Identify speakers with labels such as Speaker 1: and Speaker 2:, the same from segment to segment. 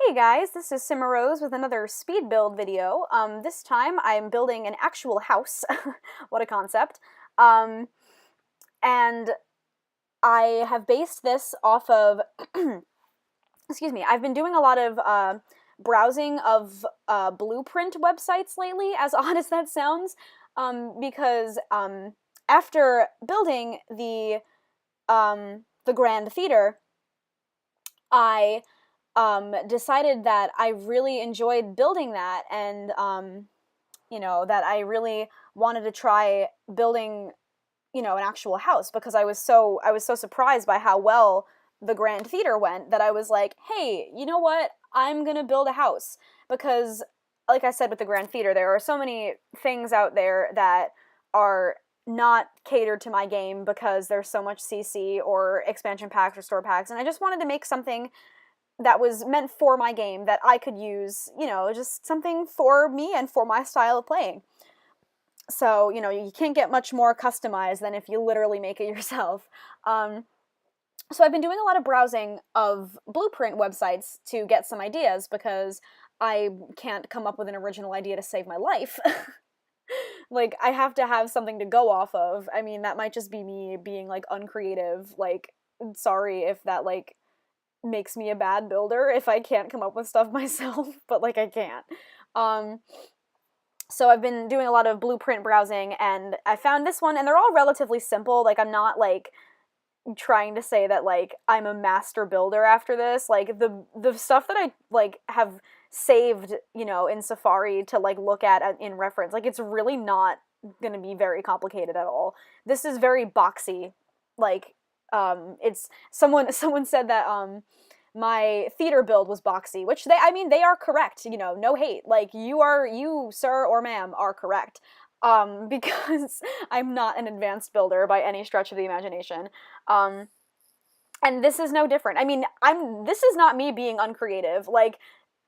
Speaker 1: Hey guys, this is Cimarose with another speed build video. This time I'm building an actual house. What a concept. Um, and I have based this off of, excuse me, I've been doing a lot of browsing of blueprint websites lately, as odd as that sounds, because after building the Grand Theater, I decided that I really enjoyed building that, and that I really wanted to try building, an actual house because I was so surprised by how well the Grand Theater went that I was like, hey, you know what? I'm gonna build a house because, like I said with the Grand Theater, there are so many things out there that are not catered to my game because there's so much CC or expansion packs or store packs, and I just wanted to make something that was meant for my game that I could use, just something for me and for my style of playing. So, you can't get much more customized than if you literally make it yourself. Um, so I've been doing a lot of browsing of blueprint websites to get some ideas because I can't come up with an original idea to save my life. Like, I have to have something to go off of. I mean, that might just be me being, like, uncreative. Like, sorry if that, like, makes me a bad builder if I can't come up with stuff myself, but like I can't. Um, so I've been doing a lot of blueprint browsing and I found this one and they're all relatively simple. Like I'm not like trying to say that like I'm a master builder after this. Like the stuff that I like have saved, in Safari to like look at in reference, like it's really not going to be very complicated at all. This is very boxy. Like it's someone said that my theater build was boxy, which they are correct, no hate. Like you sir or ma'am are correct. Because I'm not an advanced builder by any stretch of the imagination. Um and this is no different. I mean, this is not me being uncreative. Like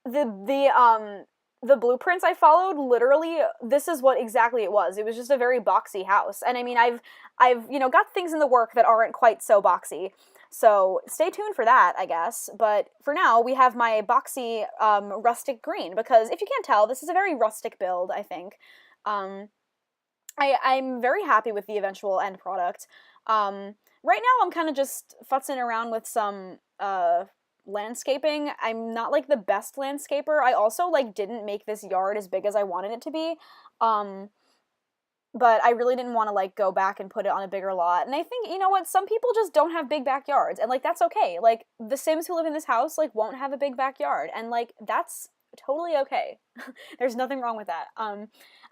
Speaker 1: the blueprints I followed, literally this is what exactly it was. It was just a very boxy house. And I mean, I've got things in the work that aren't quite so boxy. So stay tuned for that, I guess. But for now, we have my boxy rustic green because if you can't tell, this is a very rustic build, I think. Um, I'm very happy with the eventual end product. Right now, I'm kind of just futzing around with some landscaping. I'm not like the best landscaper. I also like didn't make this yard as big as I wanted it to be. Um, but I really didn't want to like go back and put it on a bigger lot. And I think, you know what, some people just don't have big backyards and like that's okay. Like the Sims who live in this house like won't have a big backyard and like that's totally okay. There's nothing wrong with that.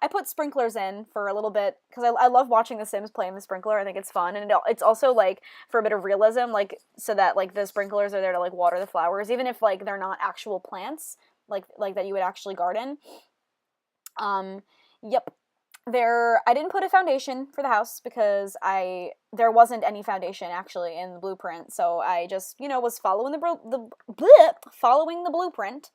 Speaker 1: I put sprinklers in for a little bit because I love watching the Sims play in the sprinkler. I think it's fun and it's also like for a bit of realism, like so that like the sprinklers are there to like water the flowers even if like they're not actual plants like that you would actually garden. Yep. I didn't put a foundation for the house because there wasn't any foundation actually in the blueprint, so I just was following following the blueprint.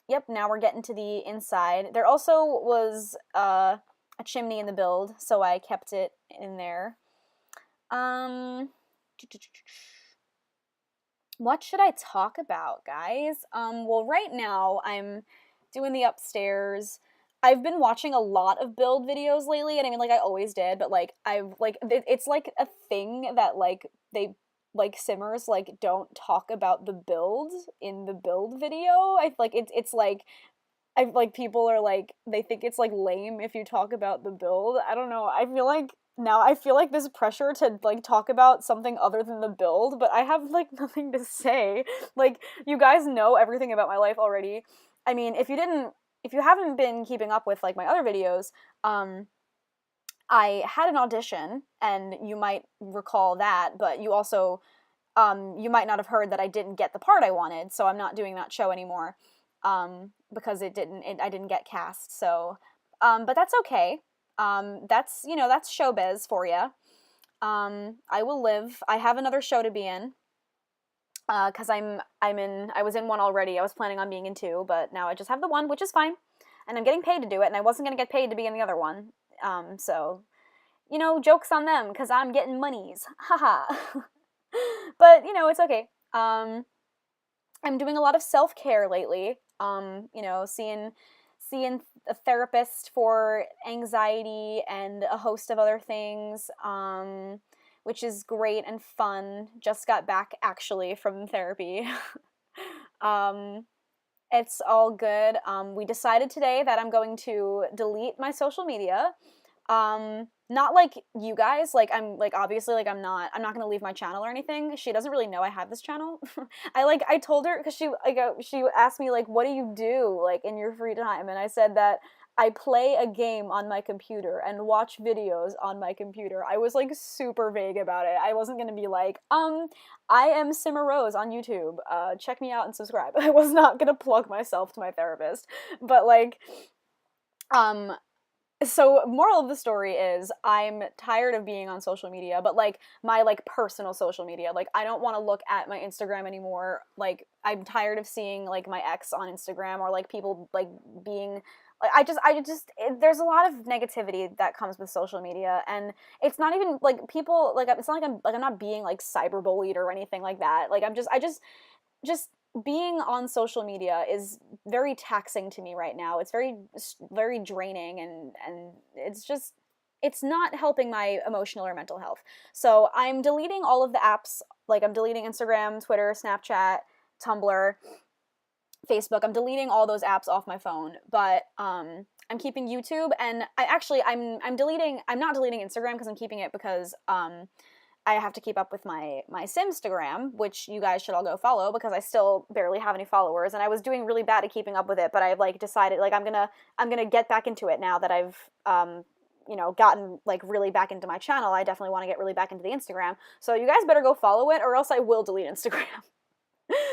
Speaker 1: Yep. Now we're getting to the inside. There also was a chimney in the build, so I kept it in there. What should I talk about, guys? Well, right now I'm doing the upstairs. I've been watching a lot of build videos lately, and I mean, like I always did, but like it's like a thing that like they like simmers like don't talk about the build in the build video. I like it's like I like people are like they think it's like lame if you talk about the build. I don't know. I feel like this pressure to like talk about something other than the build, but I have like nothing to say. Like you guys know everything about my life already. I mean, if you haven't been keeping up with like my other videos, I had an audition and you might recall that, but you also you might not have heard that I didn't get the part I wanted, so I'm not doing that show anymore. Because I didn't get cast. So but that's okay. That's showbiz for you. I will live. I have another show to be in. Because I was in one already. I was planning on being in two, but now I just have the one, which is fine. And I'm getting paid to do it, and I wasn't going to get paid to be in the other one. So, joke's on them, because I'm getting monies. Haha. But, it's okay. I'm doing a lot of self-care lately. You know, seeing a therapist for anxiety and a host of other things, which is great and fun. Just got back actually from therapy. um, it's all good. We decided today that I'm going to delete my social media. Not like you guys, like I'm like obviously like I'm not gonna leave my channel or anything. She doesn't really know I have this channel. I told her because she asked me like what do you do like in your free time, and I said that I play a game on my computer and watch videos on my computer. I was like super vague about it. I wasn't gonna be like, I am Simmer Rose on YouTube. Check me out and subscribe. I was not gonna plug myself to my therapist. But like, um, so moral of the story is I'm tired of being on social media, but like my like personal social media. Like I don't want to look at my Instagram anymore. Like I'm tired of seeing like my ex on Instagram or like people like being like there's a lot of negativity that comes with social media, and it's not even like people like it's not like I'm not being like cyberbullied or anything like that. Like just being on social media is very taxing to me right now. It's very draining, and it's not helping my emotional or mental health. So I'm deleting all of the apps. Like I'm deleting Instagram, Twitter, Snapchat, Tumblr, Facebook. I'm deleting all those apps off my phone, but I'm keeping YouTube, and I'm not deleting Instagram because I'm keeping it because I have to keep up with my Simstagram, which you guys should all go follow because I still barely have any followers, and I was doing really bad at keeping up with it, but I've like decided like I'm gonna get back into it now that I've you know gotten like really back into my channel. I definitely want to get really back into the Instagram, so you guys better go follow it or else I will delete Instagram.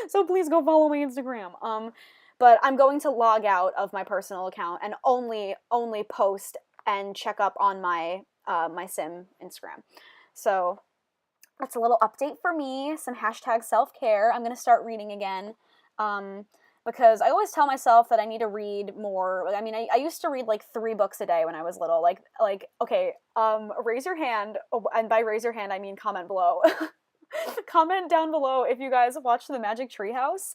Speaker 1: So please go follow my Instagram. But I'm going to log out of my personal account and only post and check up on my Sim Instagram. So that's a little update for me, some hashtag self-care. I'm going to start reading again, because I always tell myself that I need to read more. I mean, I used to read like 3 books a day when I was little. Okay, raise your hand, and by raise your hand, I mean comment below. Comment down below if you guys watched The Magic Treehouse.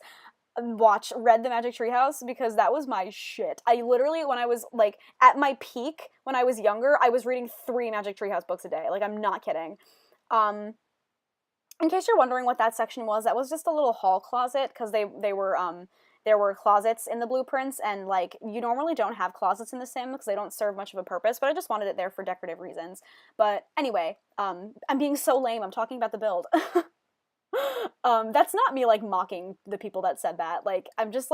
Speaker 1: Read The Magic Treehouse, because that was my shit. I literally, when I was like at my peak when I was younger, I was reading 3 Magic Treehouse books a day. Like I'm not kidding. Um, in case you're wondering what that section was, that was just a little hall closet because they were there were closets in the blueprints, and like you normally don't have closets in the sim because they don't serve much of a purpose, but I just wanted it there for decorative reasons. But anyway, I'm being so lame. I'm talking about the build. That's not me like mocking the people that said that. Like I'm just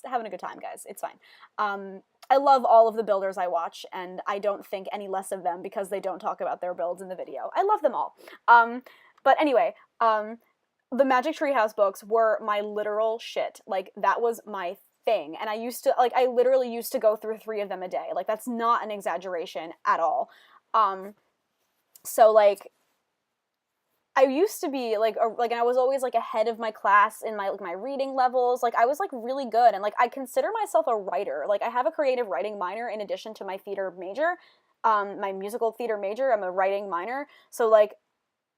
Speaker 1: having a good time, guys. It's fine. I love all of the builders I watch, and I don't think any less of them because they don't talk about their builds in the video. I love them all. But anyway, the Magic Treehouse books were my literal shit. Like that was my thing, and I literally used to go through 3 of them a day. Like that's not an exaggeration at all. So like I used to be and I was always like ahead of my class in my reading levels. Like I was like really good, and like I consider myself a writer. Like I have a creative writing minor in addition to my theater major, my musical theater major. I'm a writing minor, so like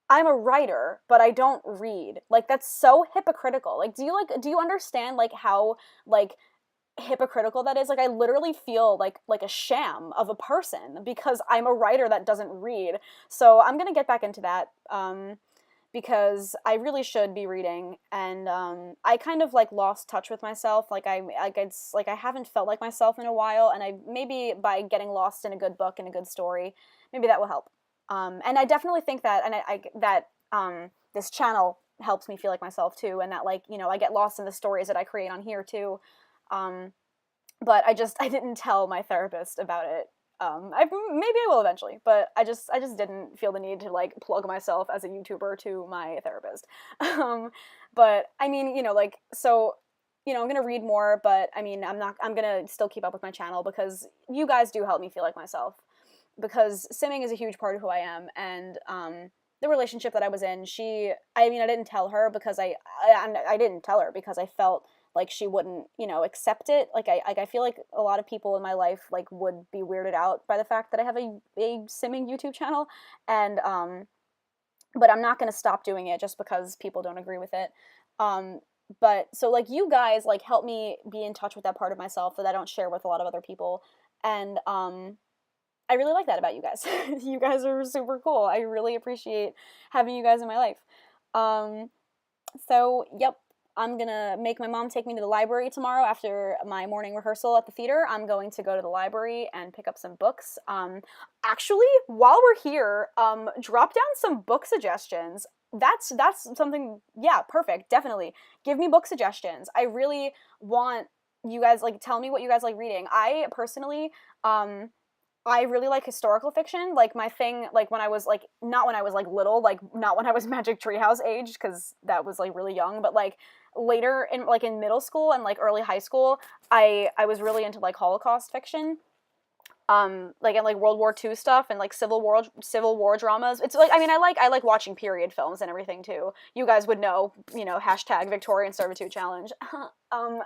Speaker 1: I'm a writer, but I don't read. Like that's so hypocritical. Like do you understand like how like hypocritical that is? Like I literally feel like a sham of a person because I'm a writer that doesn't read. So I'm gonna get back into that because I really should be reading, and I kind of like lost touch with myself. It's like I haven't felt like myself in a while, and I maybe by getting lost in a good book and a good story, maybe that will help. And I definitely think that, and this channel helps me feel like myself too, and that like you know I get lost in the stories that I create on here too. But I didn't tell my therapist about it. Maybe I will eventually, but I just didn't feel the need to like plug myself as a YouTuber to my therapist. But I mean, you know, like so, you know, I'm gonna read more, but I mean, I'm gonna still keep up with my channel because you guys do help me feel like myself. Because simming is a huge part of who I am, and the relationship that I was in, I mean, I didn't tell her because I didn't tell her because I felt like she wouldn't, you know, accept it. Like I feel like a lot of people in my life like would be weirded out by the fact that I have a simming YouTube channel, and but I'm not gonna stop doing it just because people don't agree with it. but so like you guys like help me be in touch with that part of myself that I don't share with a lot of other people. And I really like that about you guys. You guys are super cool. I really appreciate having you guys in my life. Um, so, yep, I'm gonna make my mom take me to the library tomorrow after my morning rehearsal at the theater. I'm going to go to the library and pick up some books. Actually, while we're here, drop down some book suggestions. That's something. Yeah, perfect. Definitely give me book suggestions. I really want you guys like tell me what you guys like reading. I personally, um, I really like historical fiction. Like my thing, like when I was like not when I was like little, like not when I was Magic Treehouse age, because that was like really young, but like later in like in middle school and like early high school, I was really into like Holocaust fiction. Like and like World War II stuff and like Civil War dramas. It's like I like watching period films and everything too. You guys would know, hashtag Victorian Servitude Challenge. um,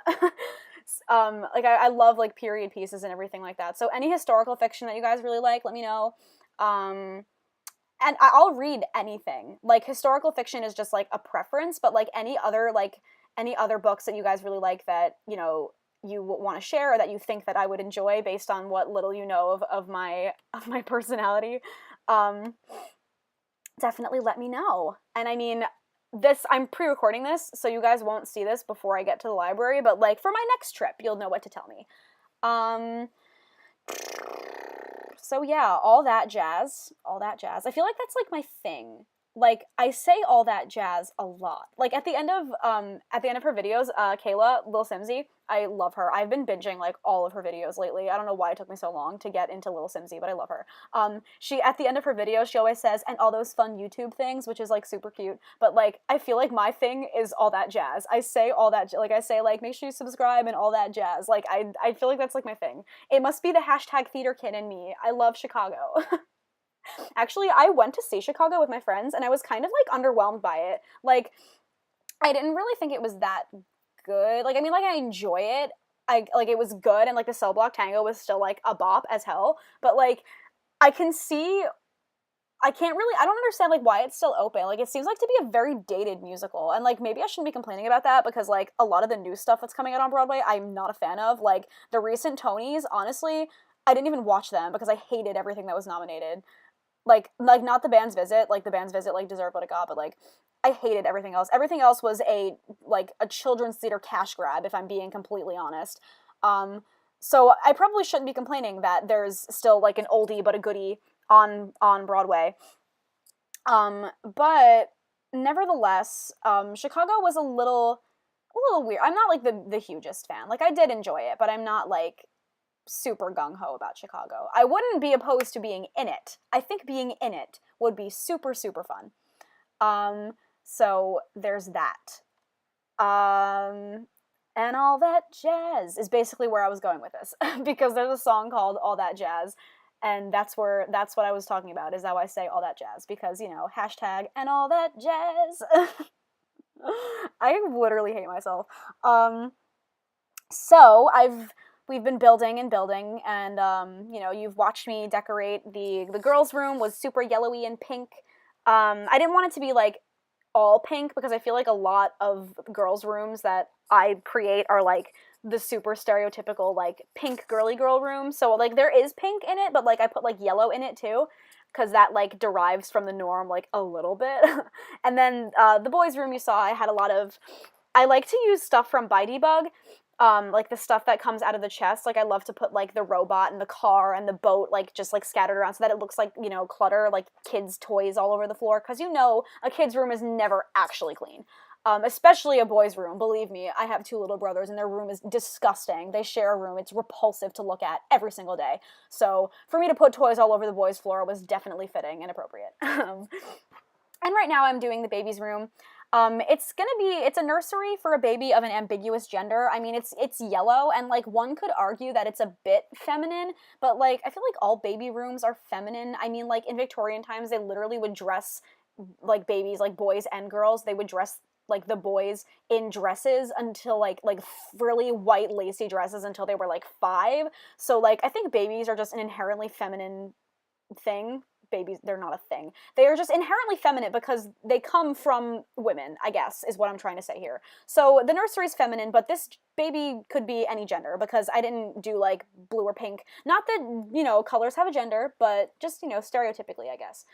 Speaker 1: like I love like period pieces and everything like that. So any historical fiction that you guys really like, let me know. Um, and I'll read anything. Like historical fiction is just like a preference, but like any other books that you guys really like that you want to share or that you think that I would enjoy based on what little you know of my personality, um, definitely let me know. And I mean, I'm pre-recording this, so you guys won't see this before I get to the library, but like for my next trip, you'll know what to tell me. Um, so yeah, all that jazz, all that jazz. I feel like that's like my thing. Like I say all that jazz a lot. Like at the end of her videos, Kayla Lil Simsy, I love her. I've been binging like all of her videos lately. I don't know why it took me so long to get into Lil Simsy, but I love her. She at the end of her videos, she always says, and all those fun YouTube things, which is like super cute. But like I feel like my thing is all that jazz. I say all that like I say like make sure you subscribe and all that jazz. Like I feel like that's like my thing. It must be the hashtag theater kid in me. I love Chicago. Actually, I went to see Chicago with my friends and I was kind of like underwhelmed by it. Like I didn't really think it was that good. Like I mean like I enjoy it. I like it was good and like the Cell Block Tango was still like a bop as hell, but like I can see I don't understand like why it's still open. Like it seems like to be a very dated musical. And like maybe I shouldn't be complaining about that because like a lot of the new stuff that's coming out on Broadway I'm not a fan of. Like the recent Tonys, honestly, I didn't even watch them because I hated everything that was nominated. Like not the band's visit, like the band's visit like deserved what it got, but like I hated everything else. Everything else was a children's theater cash grab, if I'm being completely honest. So I probably shouldn't be complaining that there's still like an oldie but a goodie on Broadway. But nevertheless, Chicago was a little weird. I'm not like the hugest fan. Like I did enjoy it, but I'm not like super gung-ho about Chicago. I wouldn't be opposed to being in it. I think being in it would be super, super fun. So there's that. And all that jazz is basically where I was going with this because there's a song called All That Jazz and that's what I was talking about is how I say all that jazz because, hashtag and all that jazz. I literally hate myself. So we've been building and building and you've watched me decorate the girls' room was super yellowy and pink. I didn't want it to be like all pink because I feel like a lot of girls' rooms that I create are like the super stereotypical like pink girly girl room. So like there is pink in it, but like I put like yellow in it too because that like derives from the norm like a little bit. And then the boys' room you saw, I like to use stuff from By Debug. Like the stuff that comes out of the chest, like I love to put like the robot and the car and the boat like just like scattered around so that it looks like, clutter, like kids' toys all over the floor, because a kid's room is never actually clean. Especially a boy's room. Believe me, I have two little brothers and their room is disgusting. They share a room. It's repulsive to look at every single day. So for me to put toys all over the boys' floor was definitely fitting and appropriate. And right now I'm doing the baby's room. It's a nursery for a baby of an ambiguous gender. I mean, it's yellow, and like one could argue that it's a bit feminine, but like I feel like all baby rooms are feminine. I mean, like in Victorian times, they literally would dress like babies, like boys and girls. They would dress like the boys in dresses until like frilly white lacy dresses until they were like 5. So like I think babies are just an inherently feminine thing babies, they're not a thing. They are just inherently feminine because they come from women, I guess, is what I'm trying to say here. So the nursery's feminine, but this baby could be any gender because I didn't do like blue or pink. Not that, you know, colors have a gender, but just, you know, stereotypically, I guess.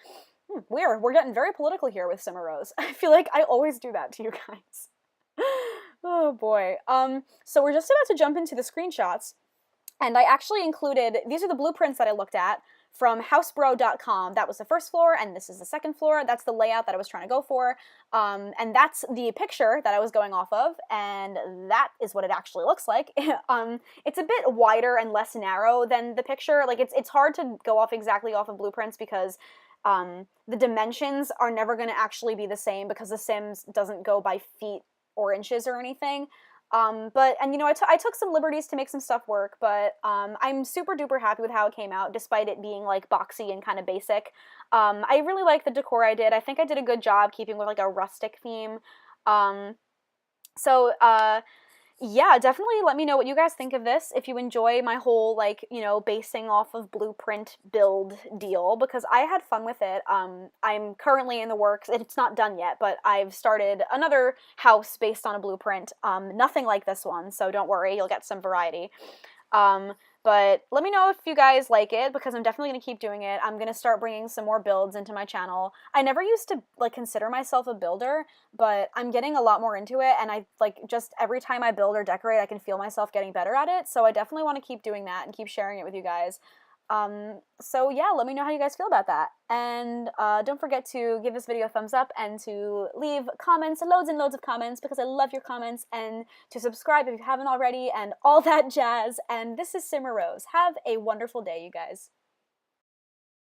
Speaker 1: We're getting very political here with Simmer Rose. I feel like I always do that to you guys. Oh boy. So we're just about to jump into the screenshots, and I actually included, these are the blueprints that I looked at from housebro.com. That was the first floor, and this is the second floor. That's the layout that I was trying to go for. And that's the picture that I was going off of, and that is what it actually looks like. It's a bit wider and less narrow than the picture. Like, it's hard to go off exactly off of blueprints because the dimensions are never going to actually be the same because The Sims doesn't go by feet or inches or anything. And you know, I took some liberties to make some stuff work, but I'm super duper happy with how it came out, despite it being like boxy and kind of basic. I really like the decor I did. I think I did a good job keeping with like a rustic theme. So yeah, definitely let me know what you guys think of this. If you enjoy my whole, like, you know, basing off of blueprint build deal, because I had fun with it. I'm currently in the works. It's not done yet, but I've started another house based on a blueprint. Nothing like this one, so don't worry, you'll get some variety. But let me know if you guys like it, because I'm definitely going to keep doing it. I'm going to start bringing some more builds into my channel. I never used to, like, consider myself a builder, but I'm getting a lot more into it, and I, like, just every time I build or decorate, I can feel myself getting better at it, so I definitely want to keep doing that and keep sharing it with you guys. So yeah, let me know how you guys feel about that. And don't forget to give this video a thumbs up and to leave comments, loads and loads of comments, because I love your comments, and to subscribe if you haven't already, and all that jazz. And this is Simmer Rose. Have a wonderful day, you guys.